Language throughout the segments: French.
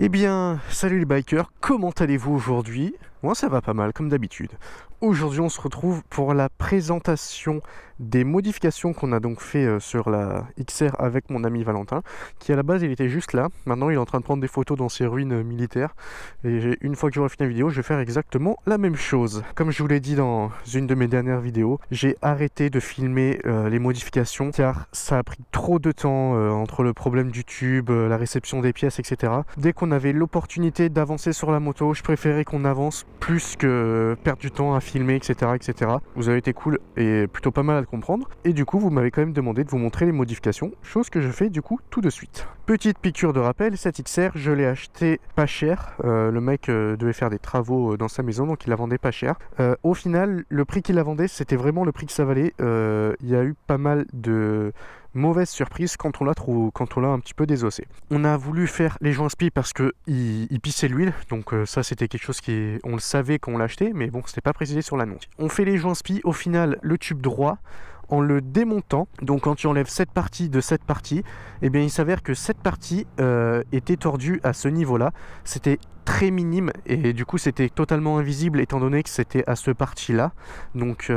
Eh bien, salut les bikers, comment allez-vous aujourd'hui? Moi ça va pas mal, comme d'habitude. Aujourd'hui on se retrouve pour la présentation des modifications qu'on a donc fait sur la XR avec mon ami Valentin, qui à la base il était juste là, maintenant il est en train de prendre des photos dans ses ruines militaires, et une fois que j'aurai fini la vidéo, je vais faire exactement la même chose. Comme je vous l'ai dit dans une de mes dernières vidéos, j'ai arrêté de filmer les modifications, car ça a pris trop de temps entre le problème du tube, la réception des pièces, etc. Dès qu'on avait l'opportunité d'avancer sur la moto, je préférais qu'on avance plus que perdre du temps à filmer, etc., etc. Vous avez été cool et plutôt pas mal à le comprendre. Et du coup, vous m'avez quand même demandé de vous montrer les modifications, chose que je fais du coup tout de suite. Petite piqûre de rappel, cette XR, je l'ai acheté pas cher. Le mec devait faire des travaux dans sa maison, donc il la vendait pas cher. Au final, le prix qu'il la vendait, c'était vraiment le prix que ça valait. Il y a eu pas mal de mauvaise surprise quand on l'a un petit peu désossé. On a voulu faire les joints spi parce que il pissait l'huile, donc ça c'était quelque chose on le savait quand on l'achetait, mais bon c'était pas précisé sur l'annonce. On fait les joints spi, au final le tube droit en le démontant, donc quand tu enlèves cette partie de cette partie, eh bien il s'avère que cette partie était tordue à ce niveau-là. C'était très minime et du coup c'était totalement invisible étant donné que c'était à ce parti-là, donc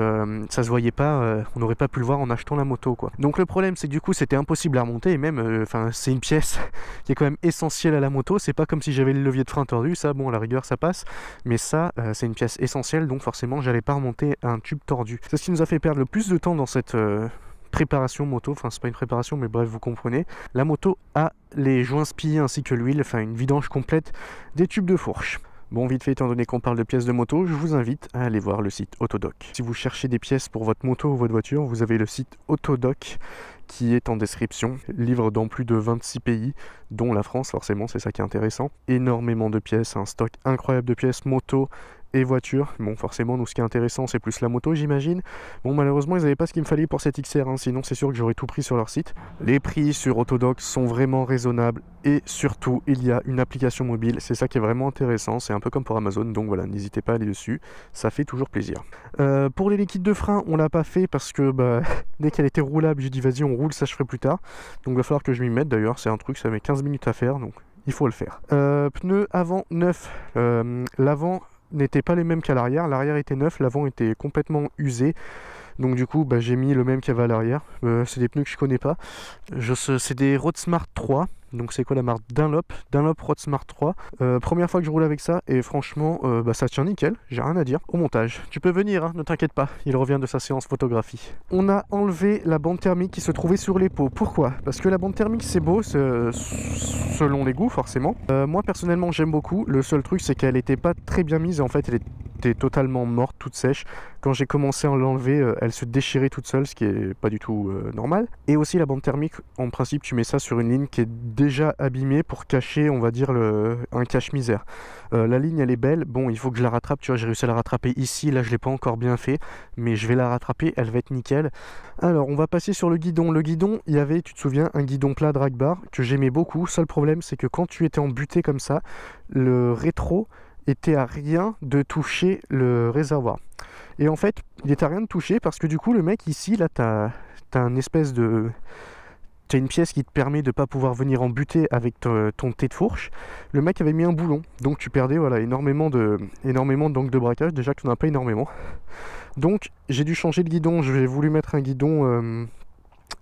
ça se voyait pas, on n'aurait pas pu le voir en achetant la moto quoi. Donc le problème c'est que du coup c'était impossible à remonter et même, c'est une pièce qui est quand même essentielle à la moto. C'est pas comme si j'avais le levier de frein tordu, ça bon à la rigueur ça passe, mais ça c'est une pièce essentielle, donc forcément j'allais pas remonter un tube tordu. C'est ce qui nous a fait perdre le plus de temps dans cette préparation moto, enfin c'est pas une préparation mais bref vous comprenez. La moto a les joints spi ainsi que l'huile, enfin une vidange complète des tubes de fourche. Bon, vite fait, étant donné qu'on parle de pièces de moto, je vous invite à aller voir le site Autodoc. Si vous cherchez des pièces pour votre moto ou votre voiture, vous avez le site Autodoc qui est en description, livre dans plus de 26 pays, dont la France, forcément, c'est ça qui est intéressant. Énormément de pièces, un stock incroyable de pièces moto et voiture. Bon, forcément, nous, ce qui est intéressant, c'est plus la moto, j'imagine. Bon, malheureusement, ils n'avaient pas ce qu'il me fallait pour cette XR, hein, sinon c'est sûr que j'aurais tout pris sur leur site. Les prix sur Autodoc sont vraiment raisonnables et surtout, il y a une application mobile. C'est ça qui est vraiment intéressant. C'est un peu comme pour Amazon, donc voilà, n'hésitez pas à aller dessus. Ça fait toujours plaisir. Pour les liquides de frein, on l'a pas fait parce que dès qu'elle était roulable, j'ai dit vas-y, on roule, ça je ferai plus tard. Donc il va falloir que je m'y mette d'ailleurs. C'est un truc, ça met 15 minutes à faire, donc il faut le faire. Pneus avant neuf. L'avant n'étaient pas les mêmes qu'à l'arrière. L'arrière était neuf, l'avant était complètement usé. Donc du coup, j'ai mis le même qu'il y avait à l'arrière. C'est des pneus que je connais pas. C'est des Road Smart 3. Donc c'est quoi la marque? Dunlop Road Smart 3. Première fois que je roule avec ça et franchement ça tient nickel, j'ai rien à dire. Au montage, tu peux venir, hein, ne t'inquiète pas, il revient de sa séance photographie. On a enlevé la bande thermique qui se trouvait sur les pots. Pourquoi? Parce que la bande thermique c'est beau, selon les goûts forcément. Moi personnellement j'aime beaucoup, le seul truc c'est qu'elle était pas très bien mise et en fait elle était totalement morte, toute sèche. Quand j'ai commencé à l'enlever, elle se déchirait toute seule, ce qui est pas du tout normal. Et aussi la bande thermique, en principe tu mets ça sur une ligne qui est déjà abîmée pour cacher, on va dire, un cache-misère. La ligne elle est belle, bon il faut que je la rattrape, tu vois, j'ai réussi à la rattraper ici, là je l'ai pas encore bien fait, mais je vais la rattraper, elle va être nickel. Alors on va passer sur le guidon. Le guidon, il y avait, tu te souviens, un guidon plat drag bar que j'aimais beaucoup. Seul problème c'est que quand tu étais en butée comme ça, le rétro était à rien de toucher le réservoir. Et en fait, il est à rien de toucher parce que du coup, le mec ici, là, t'as un espèce de... T'as une pièce qui te permet de ne pas pouvoir venir en butée avec ton thé de fourche. Le mec avait mis un boulon, donc tu perdais voilà, énormément d'angles de braquage, déjà que tu n'en as pas énormément. Donc j'ai dû changer de guidon, j'ai voulu mettre un guidon...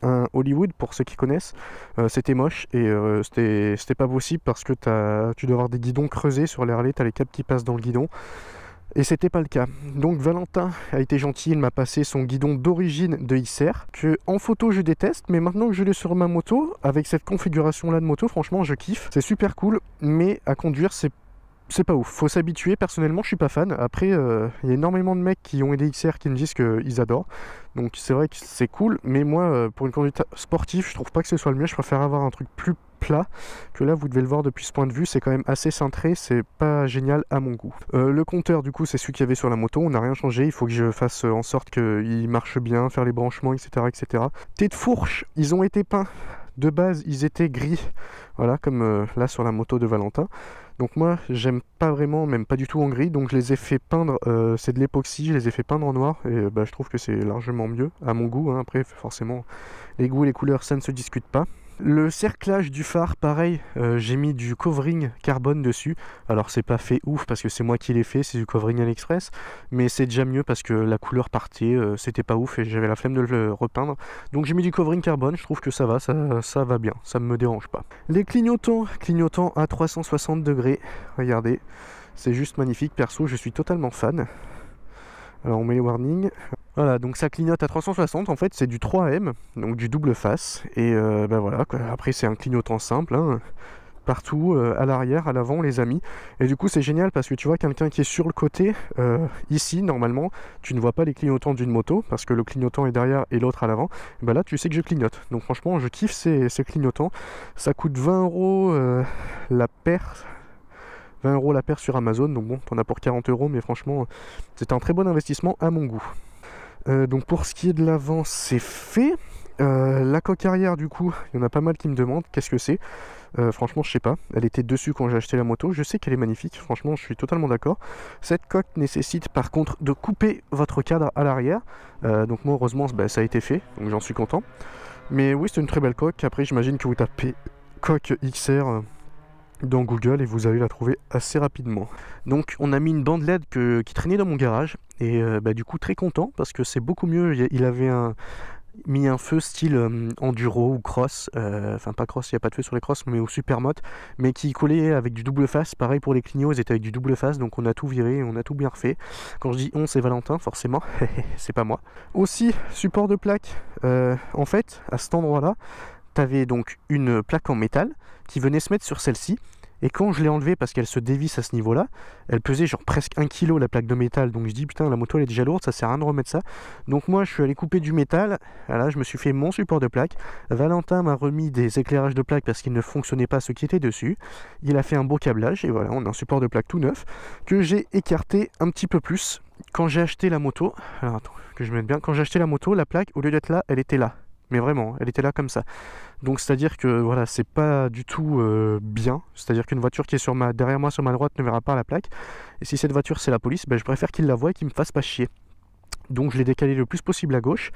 un Hollywood pour ceux qui connaissent, c'était moche et c'était pas possible parce que tu dois avoir des guidons creusés sur les Harley, t'as les câbles qui passent dans le guidon et c'était pas le cas. Donc Valentin a été gentil, il m'a passé son guidon d'origine de XR que en photo je déteste, mais maintenant que je l'ai sur ma moto avec cette configuration là de moto, franchement je kiffe, c'est super cool, mais à conduire c'est pas ouf, faut s'habituer. Personnellement je suis pas fan. Après il y a énormément de mecs qui ont des XR qui me disent qu'ils adorent, donc c'est vrai que c'est cool, mais moi pour une conduite sportive je trouve pas que ce soit le mieux. Je préfère avoir un truc plus plat, que là vous devez le voir depuis ce point de vue, c'est quand même assez cintré, c'est pas génial à mon goût. Le compteur du coup c'est celui qu'il y avait sur la moto, on n'a rien changé, il faut que je fasse en sorte qu'il marche bien, faire les branchements, etc., etc. Tés de fourche, ils ont été peints. De base ils étaient gris, voilà, comme là sur la moto de Valentin. Donc moi j'aime pas vraiment, même pas du tout en gris, donc je les ai fait peindre, c'est de l'époxy, je les ai fait peindre en noir et je trouve que c'est largement mieux à mon goût, hein. Après forcément les goûts et les couleurs ça ne se discute pas. Le cerclage du phare, pareil, j'ai mis du covering carbone dessus. Alors c'est pas fait ouf parce que c'est moi qui l'ai fait, c'est du covering AliExpress, mais c'est déjà mieux parce que la couleur partait, c'était pas ouf et j'avais la flemme de le repeindre. Donc j'ai mis du covering carbone, je trouve que ça va, ça va bien, ça me dérange pas. Les clignotants à 360 degrés, regardez, c'est juste magnifique, perso je suis totalement fan. Alors on met les warnings. Voilà, donc ça clignote à 360, en fait c'est du 3M, donc du double face, et ben voilà, quoi. Après c'est un clignotant simple, hein, partout, à l'arrière, à l'avant on les a mis, et du coup c'est génial parce que tu vois quelqu'un qui est sur le côté, ici normalement, tu ne vois pas les clignotants d'une moto, parce que le clignotant est derrière et l'autre à l'avant, ben là tu sais que je clignote, donc franchement je kiffe ces clignotants, ça coûte 20 € la paire, 20 € la paire sur Amazon, donc bon, t'en as pour 40 €, mais franchement, c'est un très bon investissement à mon goût. Donc pour ce qui est de l'avant, c'est fait. La coque arrière, du coup, il y en a pas mal qui me demandent qu'est-ce que c'est. Franchement, je sais pas. Elle était dessus quand j'ai acheté la moto. Je sais qu'elle est magnifique. Franchement, je suis totalement d'accord. Cette coque nécessite par contre de couper votre cadre à l'arrière. Donc moi, heureusement, ça a été fait. Donc j'en suis content. Mais oui, c'est une très belle coque. Après, j'imagine que vous tapez coque XR dans Google et vous allez la trouver assez rapidement. Donc on a mis une bande LED qui traînait dans mon garage et du coup très content parce que c'est beaucoup mieux. Il avait mis un feu style enduro ou cross, enfin pas cross, il n'y a pas de feu sur les cross, mais au supermoto, mais qui collait avec du double face. Pareil pour les clignots, ils étaient avec du double face, donc on a tout viré, on a tout bien refait. Quand je dis on, c'est Valentin forcément, c'est pas moi. Aussi support de plaque, en fait à cet endroit là t'avais donc une plaque en métal qui venait se mettre sur celle-ci, et quand je l'ai enlevée parce qu'elle se dévisse à ce niveau là, elle pesait genre presque 1 kg la plaque de métal, donc je dis putain la moto elle est déjà lourde, ça sert à rien de remettre ça. Donc moi je suis allé couper du métal, voilà, je me suis fait mon support de plaque. Valentin m'a remis des éclairages de plaque parce qu'il ne fonctionnait pas ce qui était dessus, il a fait un beau câblage et voilà, on a un support de plaque tout neuf que j'ai écarté un petit peu plus. Quand j'ai acheté la moto, alors attends que je mette bien, quand j'ai acheté la moto, la plaque au lieu d'être là, elle était là. Mais vraiment, elle était là comme ça. Donc c'est-à-dire que voilà, c'est pas du tout bien. C'est-à-dire qu'une voiture qui est derrière moi sur ma droite ne verra pas la plaque. Et si cette voiture c'est la police, je préfère qu'il la voie et qu'il me fasse pas chier. Donc je l'ai décalé le plus possible à gauche.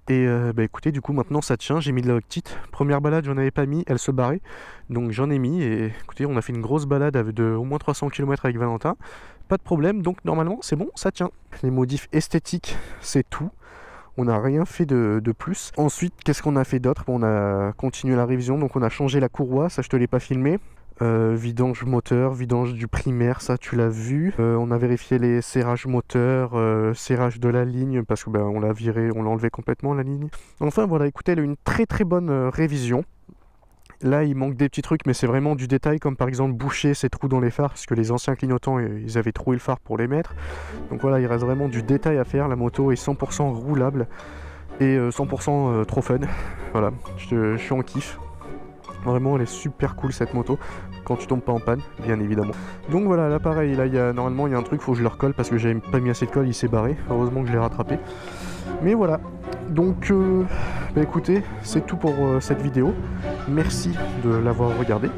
Et écoutez, du coup maintenant ça tient, j'ai mis de la octite. Première balade, j'en avais pas mis, elle se barrait. Donc j'en ai mis et écoutez, on a fait une grosse balade de au moins 300 km avec Valentin. Pas de problème, donc normalement c'est bon, ça tient. Les modifs esthétiques, c'est tout. On n'a rien fait de plus. Ensuite, qu'est-ce qu'on a fait d'autre? On a continué la révision, donc on a changé la courroie, ça je te l'ai pas filmé. Vidange moteur, vidange du primaire, ça tu l'as vu. On a vérifié les serrages moteurs, serrage de la ligne, parce que on l'a viré, on l'a enlevé complètement la ligne. Enfin voilà, écoutez, elle a eu une très très bonne révision. Là, il manque des petits trucs, mais c'est vraiment du détail, comme par exemple boucher ces trous dans les phares, parce que les anciens clignotants, ils avaient troué le phare pour les mettre. Donc voilà, il reste vraiment du détail à faire. La moto est 100% roulable et 100% trop fun. Voilà, je suis en kiff. Vraiment, elle est super cool cette moto, quand tu tombes pas en panne, bien évidemment. Donc voilà, là pareil, là normalement il y a un truc, faut que je le recolle, parce que j'avais pas mis assez de colle, il s'est barré. Heureusement que je l'ai rattrapé. Mais voilà, donc écoutez, c'est tout pour cette vidéo. Merci de l'avoir regardé.